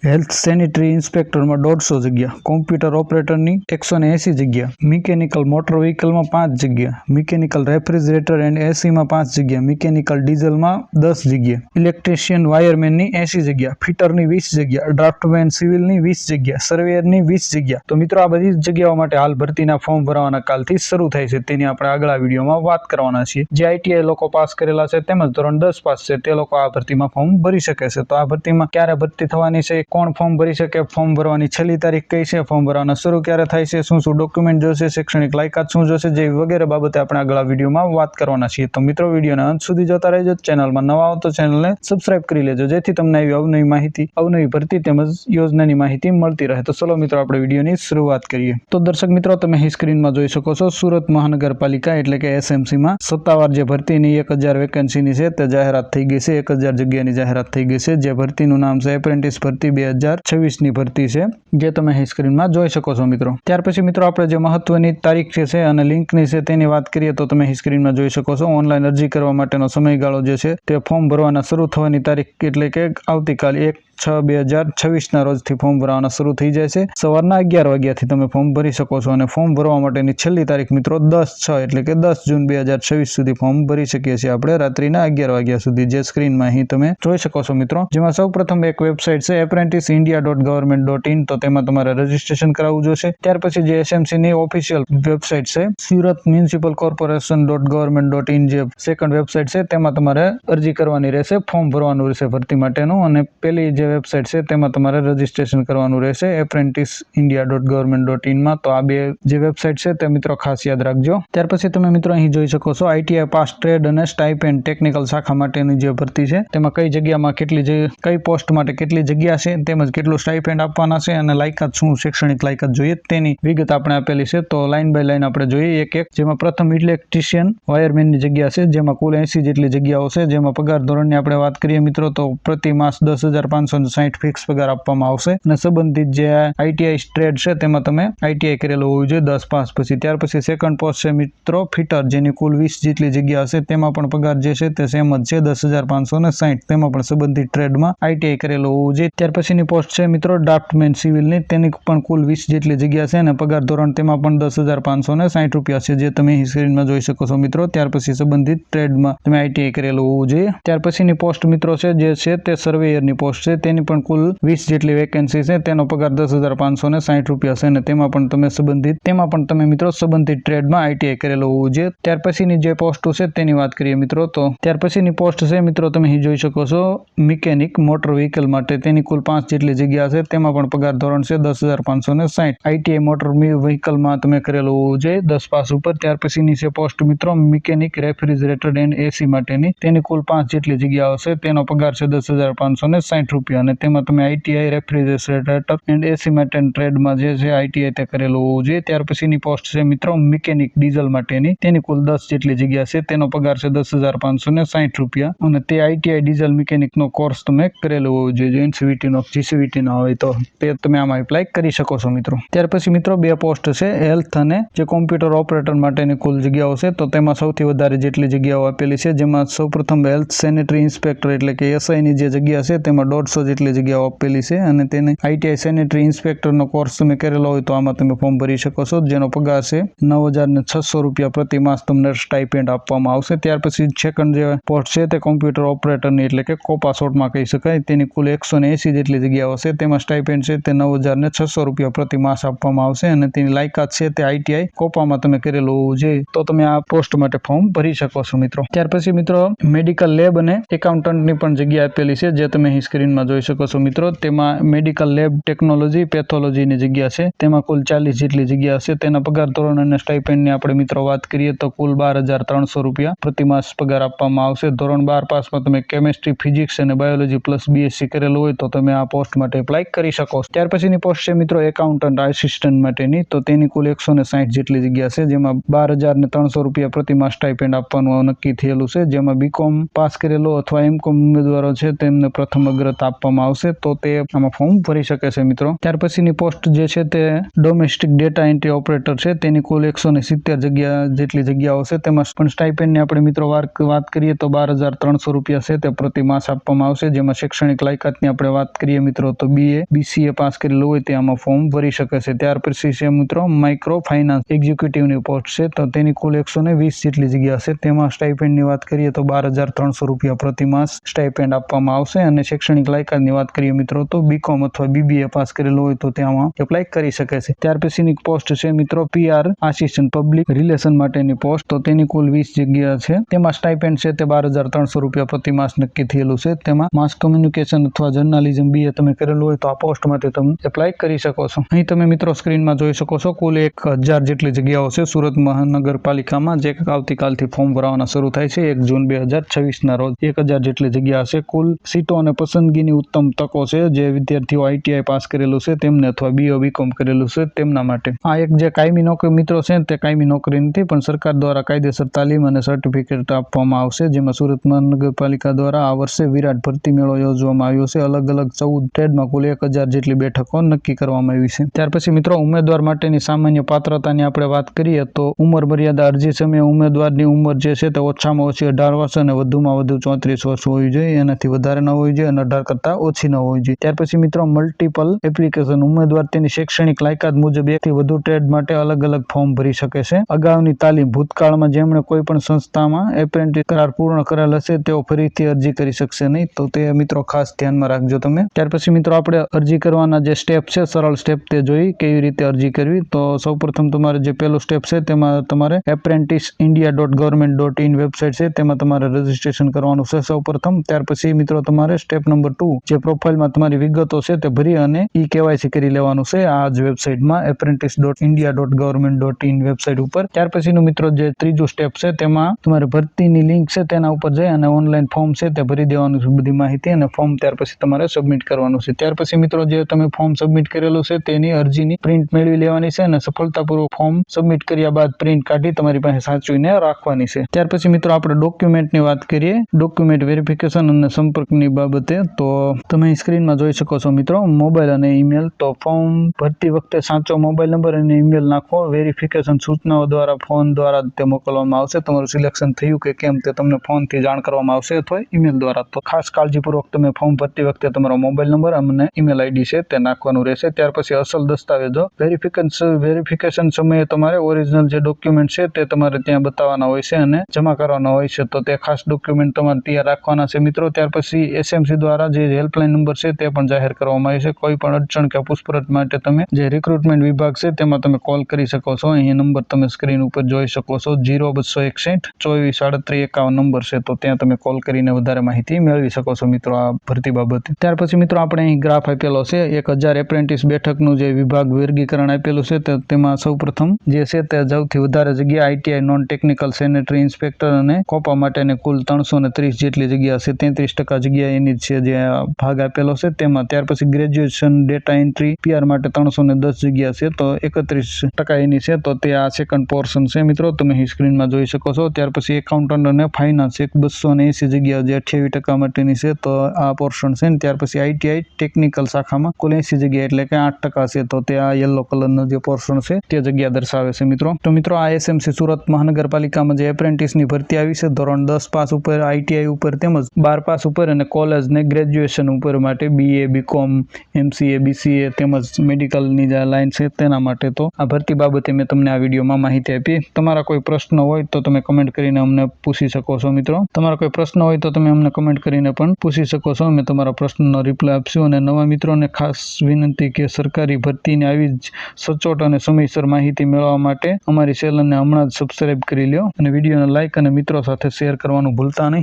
Health sanitary ઇન્સ્પેક્ટરમાં 150 જગ્યા, computer ઓપરેટરની 180 જગ્યા, મિકેનિકલ મોટર વ્હીકલમાં 5 જગ્યા, મિકેનિકલ રેફ્રિજરેટર એન્ડ એસીમાં 5 જગ્યા, મિકેનિકલ ડીઝલમાં 10 જગ્યા, ઇલેક્ટ્રિશિયન વાયરમેનની 80 જગ્યા, ફિટરની 20 જગ્યા, ડ્રાફ્ટમેન સિવિલની 20 જગ્યા, સર્વેયરની 20 જગ્યા। તો મિત્રો, આ બધી જગ્યાઓ માટે હાલ ભરતીના ફોર્મ ભરવાના કાલથી શરૂ થાય છે, તેની આપણે આગળ વિડીયોમાં વાત કરવાના છીએ। જે આઈટીઆઈ લોકો પાસ કરેલા છે તેમજ ધોરણ 10 પાસ છે તે લોકો આ ભરતીમાં ફોર્મ ભરી શકે છે। તો આ ભરતીમાં ક્યારે ભરતી થવાની છે, કોણ ફોર્મ ભરી શકે, ફોર્મ ભરવાની છેલ્લી તારીખ કઈ છે, ફોર્મ ભરવાના શરૂ ક્યારે થાય છે, શું શું ડોક્યુમેન્ટ જોશે, શૈક્ષણિક લાયકાત શું જોશે, જેવી વગેરે બાબતે આપણે આગળ વિડીયોમાં વાત કરવાના છીએ। તો મિત્રો, વિડીયોના અંત સુધી જોતા રહેજો। ચેનલમાં નવા હો તો ચેનલને સબસ્ક્રાઇબ કરી લેજો, જેથી તમને આવી અવનવી માહિતી, અવનવી ભરતી તેમજ યોજનાની માહિતી મળતી રહે। તો ચલો મિત્રો, આપણે વિડીયોની શરૂઆત કરીએ। તો દર્શક મિત્રો, તમે અહીં સ્ક્રીનમાં જોઈ શકો છો, સુરત મહાનગરપાલિકા એટલે કે એસએમસીમાં સત્તાવાર જે ભરતીની 1000 વેકેન્સીની છે તે જાહેરાત થઈ ગઈ છે। 1000 જગ્યાની જાહેરાત થઈ ગઈ છે। જે ભરતીનું નામ છે એપ્રેન્ટિસ ભરતી 2026 ની ભરતી છે, જે તમે અહીં સ્ક્રીનમાં જોઈ શકો છો મિત્રો। ત્યાર પછી મિત્રો, આપણે જે મહત્વની તારીખ છે અને લિંકની છે તેની વાત કરીએ તો તમે અહીં સ્ક્રીનમાં જોઈ શકો છો, ઓનલાઈન અરજી કરવા માટેનો સમયગાળો જે છે તે ફોર્મ ભરવાના શરૂ થવાની તારીખ એટલે કે આવતીકાલ 1/6/2026 ના રોજથી ફોર્મ ભરવાના શરૂ થઈ જાય છે। સવારના 11 વાગ્યાથી તમે ફોર્મ ભરી શકો છો અને ફોર્મ ભરવા માટેની છેલ્લી તારીખ મિત્રો 10/6 એટલે કે 10 જૂન 2026 સુધી ફોર્મ ભરી શકીએ છીએ આપણે રાત્રિના 11 વાગ્યા સુધી, જે સ્ક્રીનમાં અહીં તમે જોઈ શકો છો મિત્રો। જેમાં સૌપ્રથમ એક વેબસાઇટ છે apprenticindia.government.in, તો તેમાં તમારે રજીસ્ટ્રેશન કરાવવું જોશે। ત્યાર પછી જે એસએમસી ની ઓફિશિયલ વેબસાઇટ છે સુરત મ્યુનિસિપલ કોર્પોરેશન.government.in, જે સેકન્ડ વેબસાઇટ છે તેમાં તમારે અરજી કરવાની રહેશે, ફોર્મ ભરવાનું રહેશે ભરતી માટેનું, અને પેલી જે વેબસાઇટ છે તેમાં તમારે રજીસ્ટ્રેશન કરવાનું રહેશે apprenticindia.government.in માં। તો આ બે જે વેબસાઇટ છે તે મિત્રો ખાસ યાદ રાખજો। ત્યાર પછી તમે મિત્રો અહીં જોઈ શકો છો, આઈટીઆઈ પાસ ટ્રેડ અને સ્ટાઇપેન્ડ ટેકનિકલ શાખા માટેની જે ભરતી છે તેમાં કઈ જગ્યામાં કઈ પોસ્ટ માટે કેટલી જગ્યા છે તેમજ કેટલું સ્ટાઇપેન્ડ આપવાના છે અને લાયકાત શું, શૈક્ષણિક લાયકાત જોઈએ તેની વિગત આપણે આપેલી છે। તો લાઈન બાય લાઈન આપણે જોઈએ એક એક। જેમાં પ્રથમ ઇલેક્ટ્રિશિયન વાયરમેનની જગ્યા છે, જેમાં કુલ 80 જેટલી જગ્યાઓ છે। જેમાં પગાર ધોરણની આપણે વાત કરીએ મિત્રો તો પ્રતિ માસ 10,560 ફિક્સ પગાર આપવામાં આવશે અને સંબંધિત જે આઈટીઆઈ ટ્રેડ છે તેમાં તમે આઈટીઆઈ કરેલું હોવું જોઈએ 10 પાસ પછી। ત્યાર પછી સેકન્ડ પોસ્ટ છે મિત્રો ફિટર, જેની કુલ 20 જેટલી જગ્યા હશે, તેમાં પણ પગાર જે છે તે સેમ જ છે 10,560, તેમાં પણ સંબંધિત ટ્રેડમાં આઈટીઆઈ કરેલું હોવું જોઈએ। ત્યાર પછીની પોસ્ટ છે મિત્રો ડ્રાફ્ટમેન સિવિલની, તેની પણ કુલ 20 જેટલી જગ્યા છે અને પગાર ધોરણ તેમાં પણ 10,560 રૂપિયા છે, જે તમે સ્ક્રીનમાં જોઈ શકો છો મિત્રો। ત્યાર પછી સંબંધિત ટ્રેડમાં તમે આઈટીઆઈ કરેલું હોવું જોઈએ। ત્યાર પછીની પોસ્ટ મિત્રો છે જે છે તે સર્વેયરની પોસ્ટ છે, તેની પણ કુલ 20 જેટલી વેકેન્સી છે, તેનો પગાર 10,560 રૂપિયા છે અને તેમાં પણ તમે મિત્રો સંબંધિત ટ્રેડમાં આઈટીઆઈ કરેલું હોવું જોઈએ। ત્યાર પછીની જે પોસ્ટો છે તેની વાત કરીએ મિત્રો તો ત્યાર પછીની પોસ્ટ છે મિત્રો તમે અહીં જોઈ શકો છો મિકેનિક મોટર વ્હીકલ માટે, તેની કુલ 5 જેટલી જગ્યા છે, તેમાં પણ પગાર ધોરણ છે 10,560, આઈટીઆઈ મોટર વ્હીકલમાં તમે કરેલું હોવું જોઈએ 10 પાસ ઉપર। ત્યાર પછીની છે પોસ્ટ મિત્રો મિકેનિક રેફ્રિજરેટર એન્ડ એસી માટેની, તેની કુલ 5 જેટલી જગ્યાઓ છે, તેનો પગાર છે 10,560 રૂપિયા અને તેમાં તમે આઈટીઆઈ રેફ્રિજરેટર એન્ડ એસી માટે ટ્રેડમાં જે છે આઈટીઆઈ તે કરેલું હોવું જોઈએ। ત્યાર પછીની પોસ્ટ છે મિત્રો મિકેનિક ડીઝલ માટેની, તેની કુલ 10 જેટલી જગ્યા છે, તેનો પગાર છે 10,560 રૂપિયા અને તે આઈટીઆઈ ડીઝલ મિકેનિકનો કોર્સ તમે કરેલો હોવો જોઈએ, એનસીવીટીનો જીસીવીટી ના હોય તો તે તમે આમાં એપ્લાય કરી શકો છો મિત્રો। ત્યાર પછી મિત્રો બે પોસ્ટ છે હેલ્થ અને જે કોમ્પ્યુટર ઓપરેટર માટેની કુલ જગ્યાઓ છે, તો તેમાં સૌથી વધારે જેટલી જગ્યાઓ આપેલી છે, જેમાં સૌપ્રથમ હેલ્થ સેનેટરી ઇન્સ્પેક્ટર એટલે કે એસઆઈની જે જગ્યા છે તેમાં 150 જેટલી જગ્યાઓ આપેલી છે અને તેને આઈટીઆઈ સેનેટરી ઇન્સ્પેક્ટરનો કોર્સ તમે કરેલો હોય તો આમાં તમે ફોર્મ ભરી શકો છો, જેનો પગાર છે 9,600 રૂપિયા પ્રતિ માસ તમને સ્ટાઇપેન્ડ આપવામાં આવશે। ત્યાર પછી સેકન્ડ જે પોસ્ટ છે તે કોમ્પ્યુટર ઓપરેટરની એટલે કે કોપા શોર્ટમાં કહી શકાય, તેની કુલ 180 જેટલી જગ્યાઓ છે, તેમાં સ્ટાઇપેન્ડ છે તે 9,600 રૂપિયા પ્રતિ માસ આપવામાં આવશે અને તેની લાયકાત છે તે આઈટીઆઈ કોપામાં તમે કરેલું હોવું જોઈએ, તો તમે આ પોસ્ટ માટે ફોર્મ ભરી શકો છો મિત્રો। ત્યાર પછી મિત્રો મેડિકલ લેબ અને એકાઉન્ટન્ટની પણ જગ્યા આપેલી છે, જે તમે અહીં સ્ક્રીનમાં જોઈ શકો છો મિત્રો। તેમાં મેડિકલ લેબ ટેકનોલોજી પેથોલોજીની જગ્યા છે, તેમાં કુલ 40 જેટલી જગ્યા હશે, તેના પગાર ધોરણ અને સ્ટાઇપેન્ડની આપણે મિત્રો વાત કરીએ તો કુલ 12,300 રૂપિયા પ્રતિ માસ પગાર આપવામાં આવશે। ધોરણ 12 પાસમાં તમે કેમેસ્ટ્રી, ફિઝિક્સ અને બાયોલોજી પ્લસ બીએસસી કરેલું હોય તો તમે આ પોસ્ટ માટે એપ્લાય કરી શકો છો। ત્યાર પછીની પોસ્ટ છે મિત્રો એકાઉન્ટન્ટ આસિસ્ટન્ટ માટેની, તો તેની કુલ 160 જેટલી જગ્યા છે, જેમાં 12,300 રૂપિયા પ્રતિ માસ સ્ટાઇપેન્ડ આપવાનું નક્કી થયેલું છે, જેમાં બીકોમ પાસ કરેલો અથવા એમકોમ ઉમેદવારો છે તેમને પ્રથમ અગ્રતા આપવામાં આવશે, તો તે આમાં ફોર્મ ભરી શકે છે મિત્રો। ત્યાર પછીની પોસ્ટ જે છે તે ડોમેસ્ટિક ડેટા એન્ટ્રી ઓપરેટર છે, તેની કુલ 170 જગ્યા જેટલી જગ્યાઓ છે, તેમાં પણ સ્ટાઇપેન્ડની આપણે મિત્રો વાત કરીએ તો 12,300 રૂપિયા છે તે પ્રતિ માસ આપવામાં આવશે, જેમાં શૈક્ષણિક લાયકાતની આપણે વાત કરીએ કરીએ મિત્રો તો BA BCA પાસ કરેલું હોય તે આમાં ફોર્મ ભરી શકે છે। ત્યાર પછી છે મિત્રો માઇક્રો ફાઇનાન્સ એક્ઝિક્યુટિવની પોસ્ટ છે તો તેની કુલ 120 જેટલી જગ્યા છે। તેમાં સ્ટાઇપેન્ડની વાત કરીએ તો 12,300 રૂપિયા પ્રતિ માસ સ્ટાઇપેન્ડ આપવામાં આવશે। અને શૈક્ષણિક લાયકાતની વાત કરીએ મિત્રો તો BCom અથવા BBA પાસ કરેલું હોય તો તેમાં એપ્લાય કરી શકે છે। ત્યાર પછીની પોસ્ટ છે મિત્રો PR આસિસ્ટન્ટ પબ્લિક રિલેશન માટેની પોસ્ટ તો તેની કુલ 20 જગ્યા છે। તેમાં સ્ટાઇપેન્ડ છે તે 12,300 રૂપિયા પ્રતિ માસ નક્કી થયેલું છે। તેમાં માસ કમ્યુનિકેશન અથવા જર્નાલિઝમ BA તમે કરેલું હોય તો આ પોસ્ટ માટે તમે એપ્લાય કરી શકો છો। અહીં તમે મિત્રો સ્ક્રીનમાં જોઈ શકો છો કુલ 1,000 જેટલી જગ્યાઓ છે સુરત મહાનગરપાલિકામાં, જે આવતીકાલથી ફોર્મ ભરવાના શરૂ થાય છે 1 જૂન 2026 ના રોજ। 1,000 જેટલી જગ્યા છે। કુલ સીટો અને પસંદગીની ઉત્તમ તકો છે જે વિદ્યાર્થીઓ ITI પાસ કરેલું છે તેમને અથવા BA BCom કરેલું છે તેમના માટે। આ એક જે કાયમી નોકરી મિત્રો છે તે કાયમી નોકરી નથી, પણ સરકાર દ્વારા કાયદેસર તાલીમ અને સર્ટિફિકેટ આપવામાં આવશે। જેમાં સુરત મહાનગરપાલિકા દ્વારા આ વર્ષે વિરાટ ભરતી મેળો યોજવામાં આવ્યો છે। અલગ અલગ 14 ટ્રેડમાં કુલ 1,000 જેટલી બેઠકો નક્કી કરવામાં આવી છે। ત્યાર પછી મિત્રો ઉમેદવાર માટેની સામાન્ય પાત્રતાની આપણે વાત કરીએ તો ઉંમર મર્યાદા અરજી સમયે ઉમેદવારની ઉંમર જે છે તે ઓછામાં ઓછી 18 વર્ષ અને વધુમાં વધુ 34 વર્ષ હોવી જોઈએ, એનાથી વધારે ન હોવી જોઈએ અને 18 કરતા ઓછી ન હોવી જોઈએ। ત્યાર પછી મિત્રો મલ્ટિપલ એપ્લિકેશન ઉમેદવાર તેની શૈક્ષણિક લાયકાત મુજબ 1 થી વધુ ટ્રેડ માટે અલગ અલગ ફોર્મ ભરી શકે છે। અગાઉની તાલીમ ભૂતકાળમાં જેમણે કોઈ પણ સંસ્થામાં એપ્રેન્ટિસ કરાર પૂર્ણ કરેલ હશે તેઓ ફરીથી અરજી કરી શકશે નહીં, તો તે મિત્રો ખાસ ધ્યાનમાં રાખજો તમે। ત્યાર પછી મિત્રો આપણે અરજી કરવાના જે સ્ટેપ છે સરળ સ્ટેપ તે જોઈ કેવી રીતે અરજી કરવી। તો સૌપ્રથમ તમારે જે પહેલો સ્ટેપ છે તેમાં તમારે apprentice.india.government.in વેબસાઇટ છે તેમાં તમારે રજીસ્ટ્રેશન કરવાનું છે સૌપ્રથમ। ત્યાર પછી મિત્રો તમારે સ્ટેપ નંબર 2 જે પ્રોફાઇલમાં તમારી વિગતો છે તે ભરી અને KYC કરી લેવાનું છે આ જ વેબસાઇટમાં apprentice.india.government.in વેબસાઇટ ઉપર। ત્યાર પછીનું મિત્રો જે ત્રીજું સ્ટેપ છે તેમાં તમારે ભરતીની લિંક છે તેના ઉપર જઈ અને ઓનલાઈન ફોર્મ છે તે ભરી દેવાનું છે બધી માહિતી, અને ફોર્મ ત્યાર પછી તમારે સબમિટ કરવાનું છે। ત્યાર પછી મિત્રો જે તમે ફોર્મ સબમિટ કરેલું છે તેની અરજીની પ્રિન્ટ મેળવી લેવાની છે અને સફળતાપૂર્વક ફોર્મ સબમિટ કર્યા બાદ પ્રિન્ટ કાઢી તમારી પાસે સાચવીને રાખવાની છે। ત્યાર પછી મિત્રો આપણે ડોક્યુમેન્ટની વાત કરીએ, ડોક્યુમેન્ટ વેરિફિકેશન અને સંપર્કની બાબતે તો તમે સ્ક્રીનમાં જોઈ શકો છો મિત્રો મોબાઈલ અને ઈમેલ। તો ફોર્મ ભરતી વખતે સાચો મોબાઈલ નંબર અને ઈમેલ નાખો। વેરિફિકેશન સૂચનાઓ દ્વારા ફોન દ્વારા તે મોકલવામાં આવશે। તમારું સિલેક્શન થયું કે કેમ તે તમને ફોનથી જાણ કરવામાં આવશે અથવા ઈમેલ દ્વારા। તો ખાસ કાળજીપૂર્વક તમે ફોર્મ ભરતી વખતે તમારો મોબાઈલ નંબર અને ઈમેલ ID છે તે નાખવાનું રહેશે। ત્યાર પછી અસલ દસ્તાવેજો વેરિફિકેશન સમયે તમારે ઓરિજિનલ જે ડોક્યુમેન્ટ છે તે તમારે ત્યાં બતાવવાના હોય છે અને જમા કરવાના હોય છે, તો તે ખાસ ડોક્યુમેન્ટ તમારે તૈયાર રાખવાના છે મિત્રો। ત્યાર પછી SMC દ્વારા જે હેલ્પલાઇન નંબર છે તે પણ જાહેર કરવામાં આવે છે। કોઈ પણ અડચણ કે પૂછપરછ માટે તમે જે રિક્રુટમેન્ટ વિભાગ છે તેમાં તમે કોલ કરી શકો છો। અહીં નંબર તમે સ્ક્રીન ઉપર જોઈ શકો છો 0261 24 38 51 નંબર છે, તો ત્યાં તમે કોલ કરીને વધારે માહિતી મેળવી શકો છો મિત્રો આ ભરતી બાબતે। ત્યાર પછી મિત્રો આપણે અહીં ગ્રાફ આપેલો છે 1,000 એપ્રેન્ટિસ બેઠકનું જે વિભાગ વર્ગીકરણ આપેલું છે તેમાં સૌપ્રથમ જે છે તે સૌથી વધારે જગ્યા ITI non technical sanitary inspector અને કોપા માટેની કુલ 330 જેટલી જગ્યા છે, 33% જગ્યા એની છે જે ભાગ આપેલો છે તેમાં। ત્યાર પછી ગ્રેજ્યુએશન ડેટા એન્ટ્રી PR માટે 310 જગ્યા છે, તો 31% એની છે, તો તે આ સેકન્ડ પોર્શન છે મિત્રો, તમે અહીં સ્ક્રીનમાં જોઈ શકો છો। ત્યાર પછી એકાઉન્ટન્ટ અને ફાઇનાન્સ 280 જગ્યા જે 28% માટેની છે, તો આ પોર્શન છે। ત્યાર પછી ITI ટેકનિકલ શાખામાં કુલ 80 જગ્યા એટલે કે 8% છે, તો તે આ યલો કલરનો જે પોર્શન છે તે જગ્યા દર્શાવે છે મિત્રો। તો મિત્રો આ SMC સુરત મહાનગરપાલિકામાં જે એપ્રેન્ટિસની ભરતી આવી છે ધોરણ 10 પાસ ઉપર, ITI ઉપર તેમજ 12 પાસ ઉપર અને કોલેજ ને ગ્રેજ્યુએશન ઉપર માટે BA BCom MCA BCA તેમજ મેડિકલની જે લાઈન છે તેના માટે। તો આ ભરતી બાબતે મેં તમને આ વિડીયોમાં માહિતી આપી। તમારા કોઈ પ્રશ્ન હોય તો તમે કમેન્ટ કરીને અમને પૂછી શકો છો મિત્રો। તમારા કોઈ પ્રશ્ન હોય તો તમે અમને કમેન્ટ કરીને પણ પૂછી શકો છો, અમે તમારા પ્રશ્નનો રિપ્લાય આપશું। અને નવા મિત્રોને ખાસ વિનંતી કે સરકારી ભરતીની આવી જ સચોટ અને સમયસર માહિતી મેળવવા માટે અમારી ચેનલને હમણાં જ સબસ્ક્રાઇબ કરી લ્યો અને વિડીયોને લાઇક અને મિત્રો સાથે શેર કરવાનું ભૂલતા નહીં।